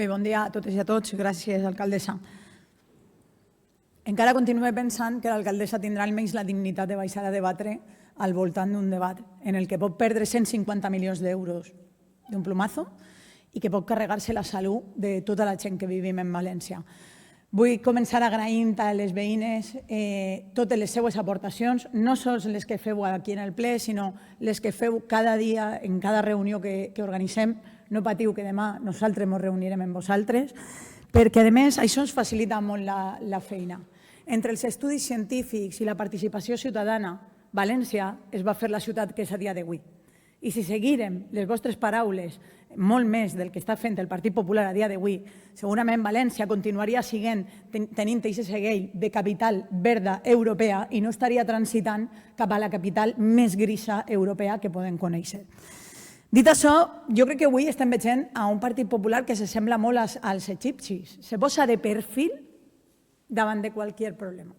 Bé, bon dia a totes i a tots. Gràcies, alcaldessa. Encara continuo pensant que l'alcaldessa tindrà almenys la dignitat de baixar a debatre al voltant d'un debat en el que pot perdre 150 milions d'euros d'un plumazo i que pot carregar-se la salut de tota la gent que vivim en València. Vull començar agraint a les veïnes totes les seues aportacions, no sols les que feu aquí en el ple, sinó les que feu cada dia en cada reunió que organitzem. No patiu que demà nosaltres ens reunirem amb vosaltres, perquè a més això ens facilita molt la feina. Entre els estudis científics i la participació ciutadana, València es va fer la ciutat que és a dia d'avui. I si seguirem les vostres paraules molt més del que està fent el Partit Popular a dia d'avui, segurament València continuaria tenint aquest segell de capital verda europea i no estaria transitant cap a la capital més grisa europea que podem conèixer. Dit això, jo crec que avui estem veient a un Partit Popular que s'assembla molt als egipcis. Se posa de perfil davant de qualsevol problema.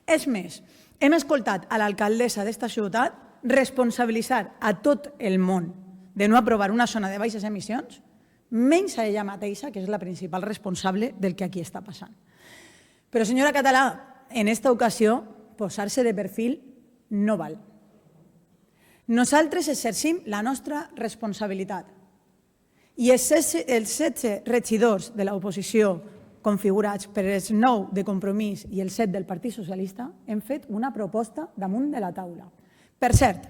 És més, hem escoltat a l'alcaldessa d'esta ciutat responsabilitzar a tot el món de no aprovar una zona de baixes emissions, menys a ella mateixa, que és la principal responsable del que aquí està passant. Però, senyora Català, en aquesta ocasió, posar-se de perfil no val. Nosaltres exercim la nostra responsabilitat i els 16 regidors de l'oposició configurats per els 9 de Compromís i els 7 del Partit Socialista hem fet una proposta damunt de la taula. Per cert,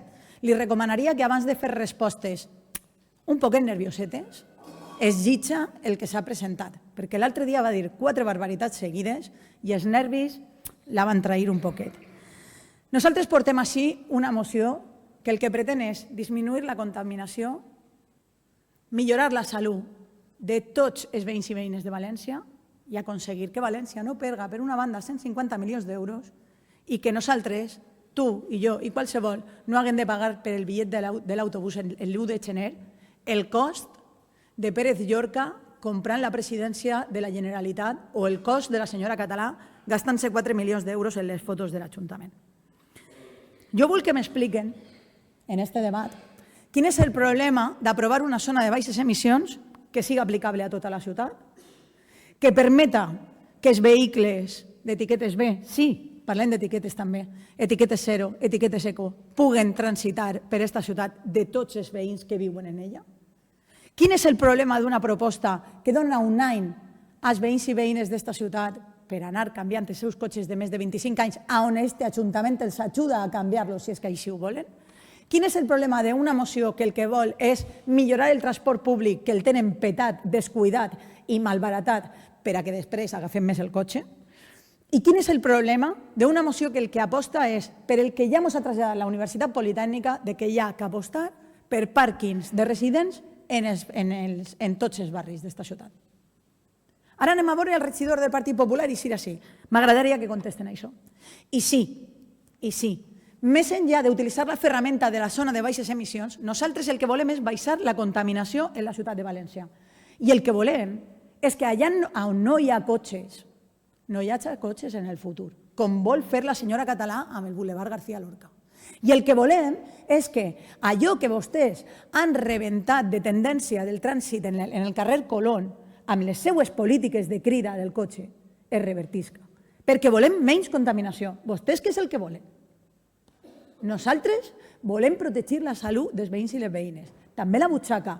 li recomanaria que abans de fer respostes un poquet nerviosetes es llitja el que s'ha presentat, perquè l'altre dia va dir 4 barbaritats seguides i els nervis la van trair un poquet. Nosaltres portem així una moció que el que pretén és disminuir la contaminació, millorar la salut de tots els veïns i veïnes de València i aconseguir que València no perga, per una banda, 150 milions d'euros i que nosaltres, tu i jo i qualsevol, no haguem de pagar per el bitllet de l'autobús l'1 de gener el cost de Pérez Llorca comprant la presidència de la Generalitat o el cost de la senyora Català gastant-se 4 milions d'euros en les fotos de l'Ajuntament. Jo vull que m'expliquen en aquest debat quin és el problema d'aprovar una zona de baixes emissions que sigui aplicable a tota la ciutat, que permeta que els vehicles d'etiquetes B, sí, parlem d'etiquetes també, etiquetes zero, etiquetes eco, puguen transitar per aquesta ciutat de tots els veïns que viuen en ella? Quin és el problema d'una proposta que dona un any als veïns i veïnes d'esta ciutat per anar canviant els seus cotxes de més de 25 anys, on aquest Ajuntament els ajuda a canviar-los si és que així ho volen? Quin és el problema d'una moció que el que vol és millorar el transport públic, que el tenen petat, descuidat i malbaratat per a que després agafem més el cotxe? I quin és el problema d'una moció que el que aposta és per el que ja ens ha traslladat la Universitat Politècnica de que hi ha que apostar per pàrquings de residents en tots els barris d'esta ciutat? Ara anem a veure el regidor del Partit Popular i sí, m'agradaria que contesten això. I sí, més enllà d'utilitzar la ferramenta de la zona de baixes emissions, nosaltres el que volem és baixar la contaminació en la ciutat de València. I el que volem és que allà on no hi ha cotxes, no hi hagi cotxes en el futur, com vol fer la senyora Català amb el Boulevard García Lorca. I el que volem és que allò que vostès han rebentat de tendència del trànsit en el carrer Colón amb les seues polítiques de crida del cotxe es revertisca. Perquè volem menys contaminació. Vostès què és el que volen? Nosaltres volem protegir la salut dels veïns i les veïnes, també la butxaca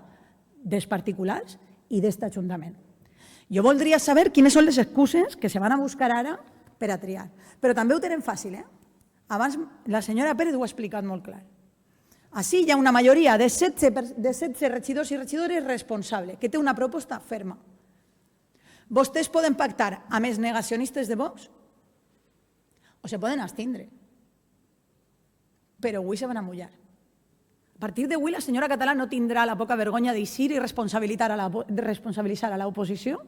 dels particulars i d'aquest Ajuntament. Jo voldria saber quines són les excuses que se van a buscar ara per a triar. Però també ho tenen fàcil, Abans la senyora Pérez ho ha explicat molt clar. Així hi ha una majoria de 16 regidors i regidores responsables, que té una proposta ferma. Vostès poden pactar amb els negacionistes de Vox o se poden abstindre. Però avui se van a mullar. A partir d'avui la senyora Català no tindrà la poca vergonya d'eixir i responsabilitzar a l'oposició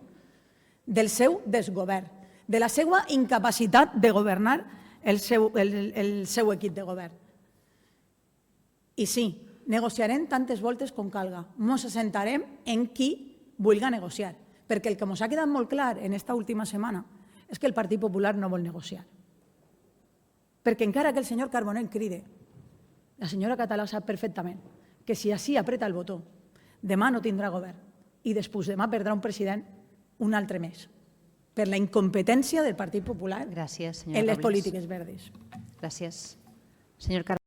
del seu desgovern, de la seva incapacitat de governar el seu equip de govern. I sí, negociarem tantes voltes com calga. Ens assentarem en qui vulgui negociar, perquè el que ens ha quedat molt clar en aquesta última setmana és que el Partit Popular no vol negociar. Perquè encara que el senyor Carbonell cride, la senyora Català sap perfectament que si així apreta el botó, demà no tindrà govern i després demà perdrà un president un altre més, per la incompetència del Partit Popular Gràcies, senyora en les Robles. polítiques verdes. Gràcies. Senyor Carles.